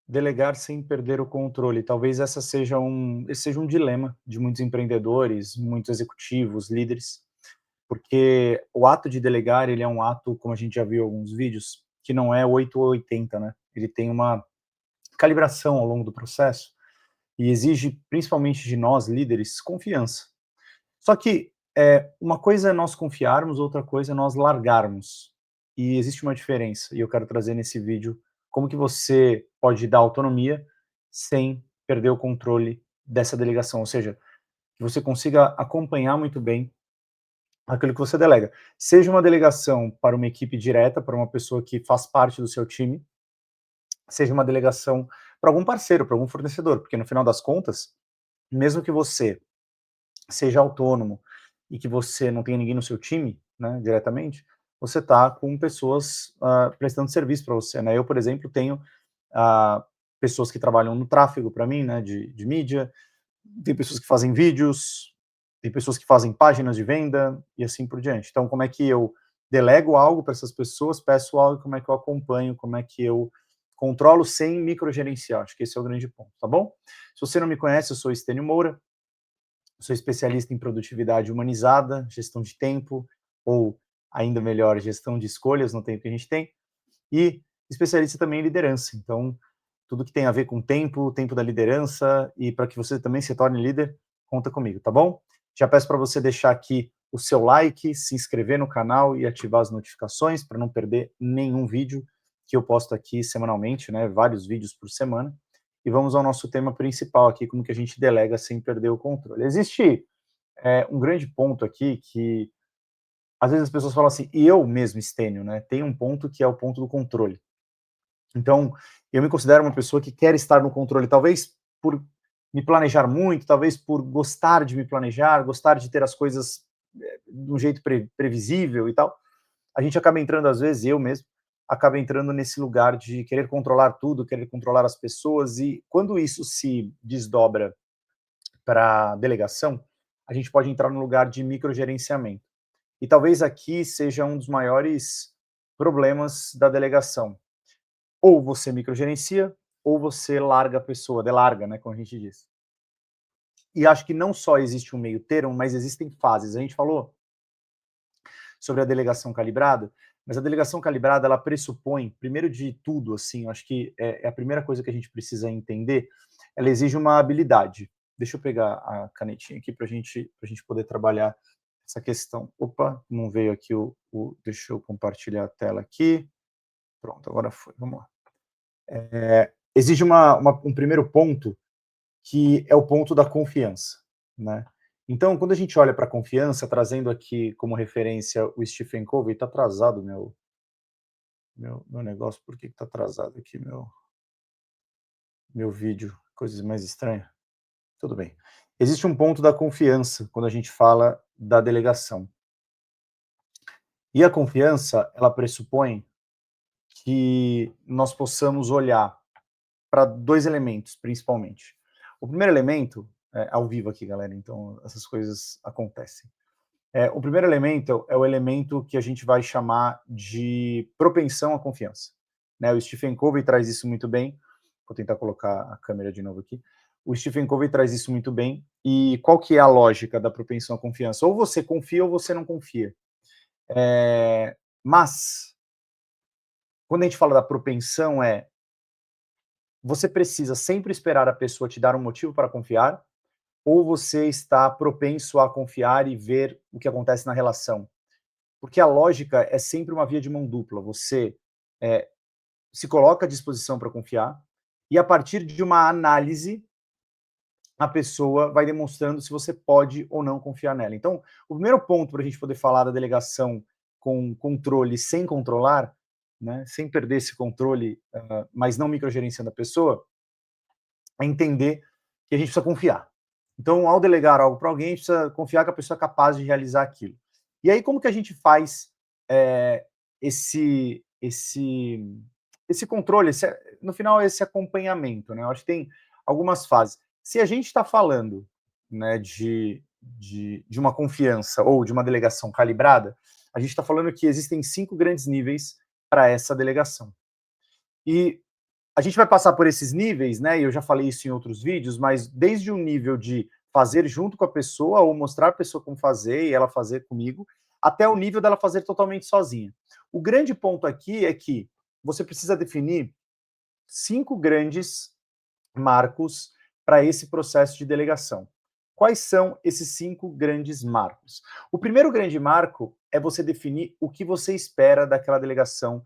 Delegar sem perder o controle. Talvez esse seja um dilema de muitos empreendedores, muitos executivos, líderes, porque o ato de delegar, ele é um ato, como a gente já viu em alguns vídeos, que não é 8 ou 80, né? Ele tem uma calibração ao longo do processo e exige, principalmente de nós, líderes, confiança. Só que uma coisa é nós confiarmos, outra coisa é nós largarmos. E existe uma diferença, e eu quero trazer nesse vídeo como que você pode dar autonomia sem perder o controle dessa delegação, ou seja, que você consiga acompanhar muito bem aquilo que você delega. Seja uma delegação para uma equipe direta, para uma pessoa que faz parte do seu time, seja uma delegação para algum parceiro, para algum fornecedor, porque no final das contas, mesmo que você seja autônomo e que você não tenha ninguém no seu time, né, diretamente, você está com pessoas prestando serviço para você, né? Eu, por exemplo, tenho pessoas que trabalham no tráfego para mim, né, de mídia, tem pessoas que fazem vídeos, tem pessoas que fazem páginas de venda e assim por diante. Então, como é que eu delego algo para essas pessoas, peço algo, como é que eu acompanho, como é que eu controlo sem microgerenciar? Acho que esse é o grande ponto, tá bom? Se você não me conhece, eu sou Estênio Moura, sou especialista em produtividade humanizada, gestão de tempo, ou ainda melhor, gestão de escolhas no tempo que a gente tem, e especialista também em liderança. Então, tudo que tem a ver com tempo, o tempo da liderança, e para que você também se torne líder, conta comigo, tá bom? Já peço para você deixar aqui o seu like, se inscrever no canal e ativar as notificações para não perder nenhum vídeo que eu posto aqui semanalmente, né? Vários vídeos por semana. E vamos ao nosso tema principal aqui, como que a gente delega sem perder o controle. Existe um grande ponto aqui que às vezes as pessoas falam assim, e eu mesmo, Estênio, né? Tem um ponto que é o ponto do controle. Então, eu me considero uma pessoa que quer estar no controle, talvez por me planejar muito, talvez por gostar de me planejar, gostar de ter as coisas de um jeito previsível e tal. A gente acaba entrando, às vezes, eu mesmo, acaba entrando nesse lugar de querer controlar tudo, querer controlar as pessoas, e quando isso se desdobra para delegação, a gente pode entrar no lugar de microgerenciamento. E talvez aqui seja um dos maiores problemas da delegação. Ou você microgerencia, ou você larga a pessoa, delarga, né, como a gente diz. E acho que não só existe um meio termo, mas existem fases. A gente falou sobre a delegação calibrada, mas a delegação calibrada, ela pressupõe, primeiro de tudo, assim, eu acho que é a primeira coisa que a gente precisa entender, ela exige uma habilidade. Deixa eu pegar a canetinha aqui para a gente poder trabalhar essa questão. Opa, não veio aqui deixa eu compartilhar a tela aqui. Pronto, agora foi, vamos lá. Exige um primeiro ponto, que é o ponto da confiança, né? Então, quando a gente olha para a confiança, trazendo aqui como referência o Stephen Covey, está atrasado meu negócio, por que está atrasado aqui meu vídeo? Coisas mais estranhas. Tudo bem. Existe um ponto da confiança quando a gente fala da delegação. E a confiança, ela pressupõe que nós possamos olhar para dois elementos, principalmente. O primeiro elemento, ao vivo aqui, galera, então essas coisas acontecem. O primeiro elemento é o elemento que a gente vai chamar de propensão à confiança, né? O Stephen Covey traz isso muito bem. Vou tentar colocar a câmera de novo aqui. O Stephen Covey traz isso muito bem. E qual que é a lógica da propensão à confiança? Ou você confia ou você não confia. Mas, quando a gente fala da propensão, você precisa sempre esperar a pessoa te dar um motivo para confiar, ou você está propenso a confiar e ver o que acontece na relação? Porque a lógica é sempre uma via de mão dupla. Você se coloca à disposição para confiar, e a partir de uma análise, a pessoa vai demonstrando se você pode ou não confiar nela. Então, o primeiro ponto para a gente poder falar da delegação com controle sem controlar, né, sem perder esse controle, mas não microgerenciando a pessoa, é entender que a gente precisa confiar. Então, ao delegar algo para alguém, a gente precisa confiar que a pessoa é capaz de realizar aquilo. E aí, como que a gente faz esse controle, no final, esse acompanhamento, né? Eu acho que tem algumas fases. Se a gente está falando, né, de uma confiança ou de uma delegação calibrada, a gente está falando que existem 5 grandes níveis para essa delegação. E a gente vai passar por esses níveis, né? E eu já falei isso em outros vídeos, mas desde um nível de fazer junto com a pessoa, ou mostrar a pessoa como fazer e ela fazer comigo, até o nível dela fazer totalmente sozinha. O grande ponto aqui é que você precisa definir 5 grandes marcos para esse processo de delegação. Quais são esses 5 grandes marcos? O primeiro grande marco é você definir o que você espera daquela delegação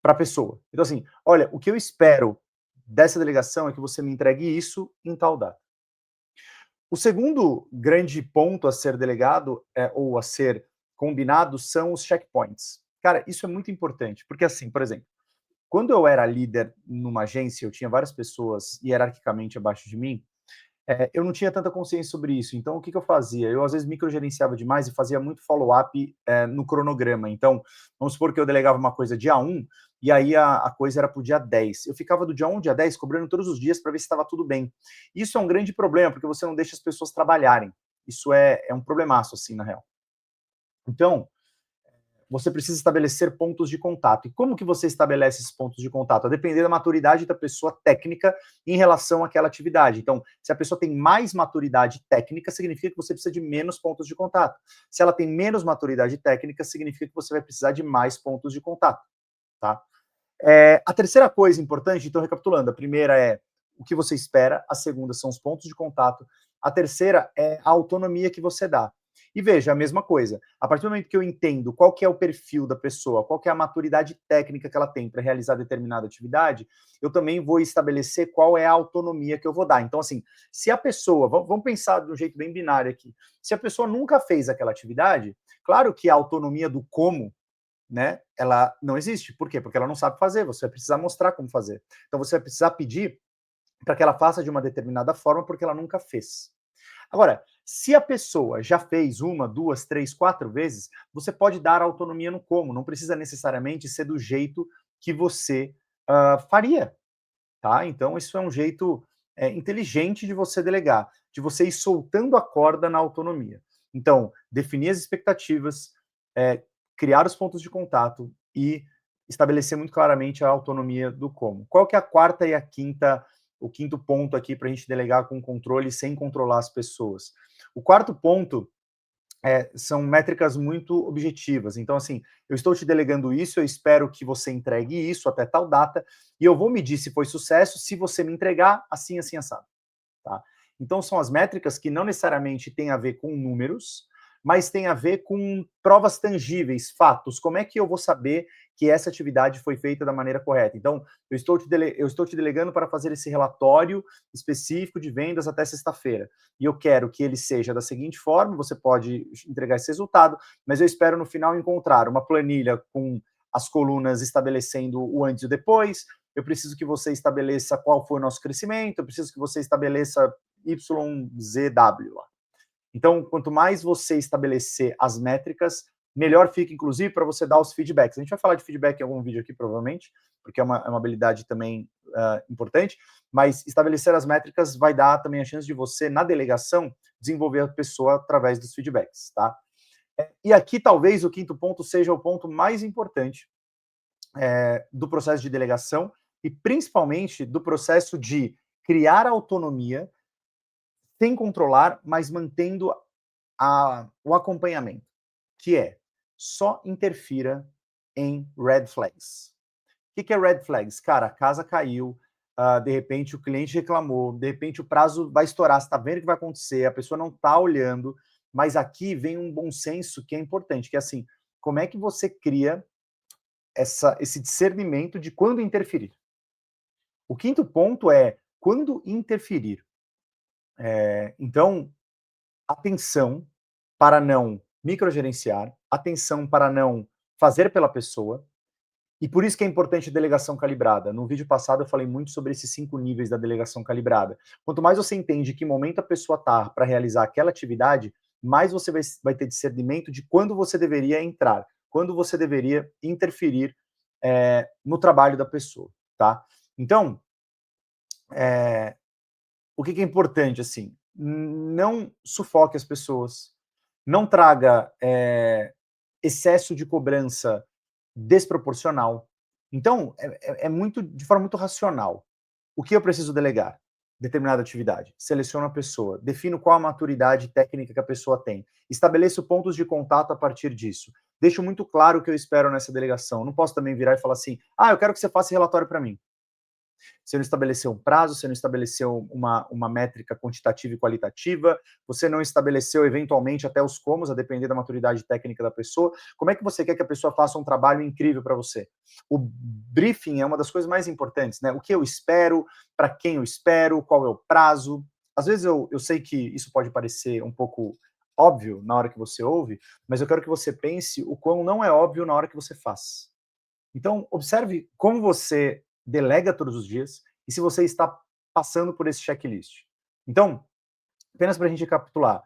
para a pessoa. Então, assim, olha, o que eu espero dessa delegação é que você me entregue isso em tal data. O segundo grande ponto a ser delegado ou a ser combinado são os checkpoints. Cara, isso é muito importante, porque assim, por exemplo, quando eu era líder numa agência, eu tinha várias pessoas hierarquicamente abaixo de mim, eu não tinha tanta consciência sobre isso. Então, o que, que eu fazia? Eu, às vezes, microgerenciava demais e fazia muito follow-up no cronograma. Então, vamos supor que eu delegava uma coisa dia 1, e aí a coisa era para o dia 10. Eu ficava do dia 1 ao dia 10 cobrando todos os dias para ver se estava tudo bem. Isso é um grande problema, porque você não deixa as pessoas trabalharem. Isso é um problemaço, assim, na real. Então, você precisa estabelecer pontos de contato. E como que você estabelece esses pontos de contato? A depender da maturidade da pessoa técnica em relação àquela atividade. Então, se a pessoa tem mais maturidade técnica, significa que você precisa de menos pontos de contato. Se ela tem menos maturidade técnica, significa que você vai precisar de mais pontos de contato, tá? A terceira coisa importante, então, recapitulando, a primeira é o que você espera, a segunda são os pontos de contato, a terceira é a autonomia que você dá. E veja, a mesma coisa, a partir do momento que eu entendo qual que é o perfil da pessoa, qual que é a maturidade técnica que ela tem para realizar determinada atividade, eu também vou estabelecer qual é a autonomia que eu vou dar. Então, assim, se a pessoa, vamos pensar de um jeito bem binário aqui, se a pessoa nunca fez aquela atividade, claro que a autonomia do como, né, ela não existe. Por quê? Porque ela não sabe fazer, você vai precisar mostrar como fazer. Então, você vai precisar pedir para que ela faça de uma determinada forma, porque ela nunca fez. Agora, se a pessoa já fez uma, duas, três, quatro vezes, você pode dar autonomia no como, não precisa necessariamente ser do jeito que você faria, tá? Então, isso é um jeito inteligente de você delegar, de você ir soltando a corda na autonomia. Então, definir as expectativas, criar os pontos de contato e estabelecer muito claramente a autonomia do como. Qual que é a quarta e a quinta, o quinto ponto aqui para a gente delegar com controle sem controlar as pessoas? O quarto ponto são métricas muito objetivas. Então, assim, eu estou te delegando isso, eu espero que você entregue isso até tal data, e eu vou medir se foi sucesso, se você me entregar, assim, assim, assado. Tá? Então, são as métricas que não necessariamente têm a ver com números, mas tem a ver com provas tangíveis, fatos. Como é que eu vou saber que essa atividade foi feita da maneira correta? Então, eu estou te delegando para fazer esse relatório específico de vendas até sexta-feira. E eu quero que ele seja da seguinte forma: você pode entregar esse resultado, mas eu espero no final encontrar uma planilha com as colunas estabelecendo o antes e o depois. Eu preciso que você estabeleça qual foi o nosso crescimento, eu preciso que você estabeleça YZW lá. Então, quanto mais você estabelecer as métricas, melhor fica, inclusive, para você dar os feedbacks. A gente vai falar de feedback em algum vídeo aqui, provavelmente, porque é uma habilidade também importante, mas estabelecer as métricas vai dar também a chance de você, na delegação, desenvolver a pessoa através dos feedbacks, tá? E aqui, talvez, o quinto ponto seja o ponto mais importante do processo de delegação e, principalmente, do processo de criar autonomia sem controlar, mas mantendo o acompanhamento, que é só interfira em red flags. O que é red flags? Cara, a casa caiu, de repente o cliente reclamou, de repente o prazo vai estourar, você está vendo o que vai acontecer, a pessoa não está olhando, mas aqui vem um bom senso que é importante, que é assim, como é que você cria esse discernimento de quando interferir? O quinto ponto é quando interferir. Então, atenção para não microgerenciar, atenção para não fazer pela pessoa, e por isso que é importante a delegação calibrada. No vídeo passado eu falei muito sobre esses 5 níveis da delegação calibrada. Quanto mais você entende que momento a pessoa está para realizar aquela atividade, mais você vai ter discernimento de quando você deveria entrar, quando você deveria interferir no trabalho da pessoa, tá? Então, o que é importante, assim, não sufoque as pessoas, não traga excesso de cobrança desproporcional. Então, é muito, de forma muito racional. O que eu preciso delegar? Determinada atividade. Seleciono a pessoa, defino qual a maturidade técnica que a pessoa tem, estabeleço pontos de contato a partir disso. Deixo muito claro o que eu espero nessa delegação. Não posso também virar e falar assim: ah, eu quero que você faça relatório para mim. Você não estabeleceu um prazo, você não estabeleceu uma métrica quantitativa e qualitativa, você não estabeleceu, eventualmente, até os comos, a depender da maturidade técnica da pessoa. Como é que você quer que a pessoa faça um trabalho incrível para você? O briefing é uma das coisas mais importantes, né? O que eu espero, para quem eu espero, qual é o prazo. Às vezes eu sei que isso pode parecer um pouco óbvio na hora que você ouve, mas eu quero que você pense o quão não é óbvio na hora que você faz. Então, observe como você delega todos os dias e se você está passando por esse checklist. Então, apenas para a gente recapitular,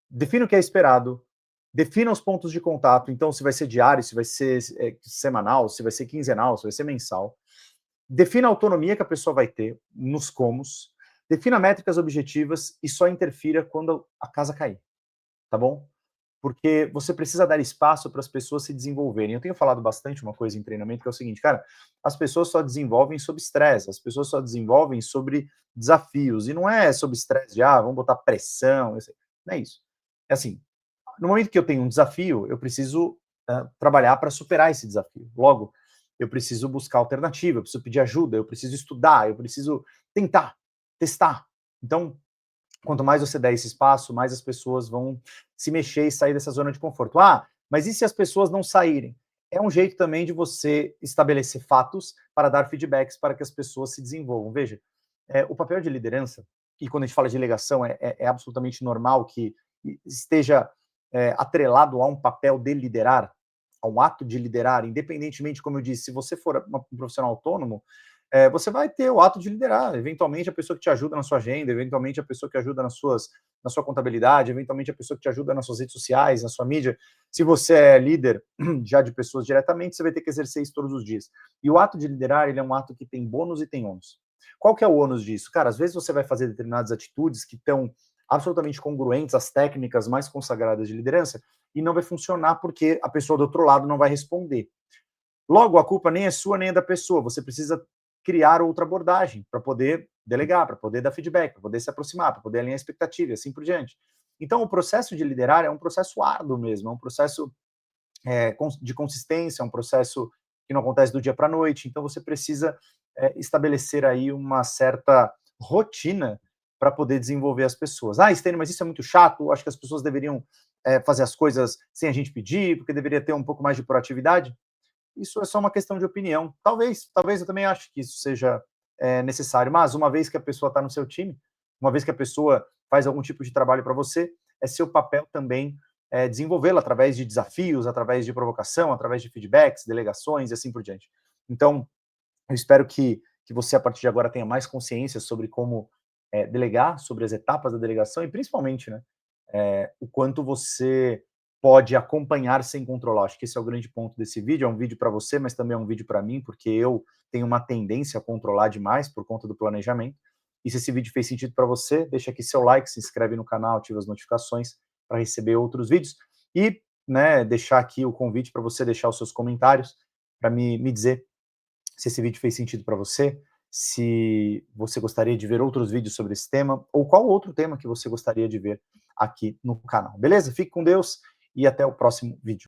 defina o que é esperado, defina os pontos de contato, então se vai ser diário, se vai ser semanal, se vai ser quinzenal, se vai ser mensal. Defina a autonomia que a pessoa vai ter nos comos, defina métricas objetivas e só interfira quando a casa cair, tá bom? Porque você precisa dar espaço para as pessoas se desenvolverem. Eu tenho falado bastante uma coisa em treinamento que é o seguinte, cara, as pessoas só desenvolvem sob estresse, as pessoas só desenvolvem sobre desafios, e não é sob estresse de, vamos botar pressão, não é isso. É assim, no momento que eu tenho um desafio, eu preciso trabalhar para superar esse desafio. Logo, eu preciso buscar alternativa, eu preciso pedir ajuda, eu preciso estudar, eu preciso tentar, testar. Então, quanto mais você der esse espaço, mais as pessoas vão se mexer e sair dessa zona de conforto. Mas e se as pessoas não saírem? É um jeito também de você estabelecer fatos para dar feedbacks para que as pessoas se desenvolvam. Veja, o papel de liderança, e quando a gente fala de delegação, é absolutamente normal que esteja atrelado a um papel de liderar, a um ato de liderar, independentemente, como eu disse, se você for um profissional autônomo, você vai ter o ato de liderar, eventualmente a pessoa que te ajuda na sua agenda, eventualmente a pessoa que ajuda na sua contabilidade, eventualmente a pessoa que te ajuda nas suas redes sociais, na sua mídia. Se você é líder já de pessoas diretamente, você vai ter que exercer isso todos os dias. E o ato de liderar, ele é um ato que tem bônus e tem ônus. Qual que é o ônus disso? Cara, às vezes você vai fazer determinadas atitudes que estão absolutamente congruentes às técnicas mais consagradas de liderança e não vai funcionar porque a pessoa do outro lado não vai responder. Logo, a culpa nem é sua nem é da pessoa. Você precisa criar outra abordagem para poder delegar, para poder dar feedback, para poder se aproximar, para poder alinhar expectativa e assim por diante. Então, o processo de liderar é um processo árduo mesmo, é um processo de consistência, é um processo que não acontece do dia para a noite. Então, você precisa estabelecer aí uma certa rotina para poder desenvolver as pessoas. Stênio, mas isso é muito chato, acho que as pessoas deveriam fazer as coisas sem a gente pedir, porque deveria ter um pouco mais de proatividade. Isso é só uma questão de opinião. Talvez eu também acho que isso seja necessário, mas uma vez que a pessoa está no seu time, uma vez que a pessoa faz algum tipo de trabalho para você, é seu papel também desenvolvê-la através de desafios, através de provocação, através de feedbacks, delegações e assim por diante. Então, eu espero que você, a partir de agora, tenha mais consciência sobre como delegar, sobre as etapas da delegação e, principalmente, né, o quanto você pode acompanhar sem controlar. Acho que esse é o grande ponto desse vídeo. É um vídeo para você, mas também é um vídeo para mim, porque eu tenho uma tendência a controlar demais por conta do planejamento. E se esse vídeo fez sentido para você, deixa aqui seu like, se inscreve no canal, ativa as notificações para receber outros vídeos. E deixar aqui o convite para você deixar os seus comentários para me dizer se esse vídeo fez sentido para você, se você gostaria de ver outros vídeos sobre esse tema, ou qual outro tema que você gostaria de ver aqui no canal. Beleza? Fique com Deus e até o próximo vídeo.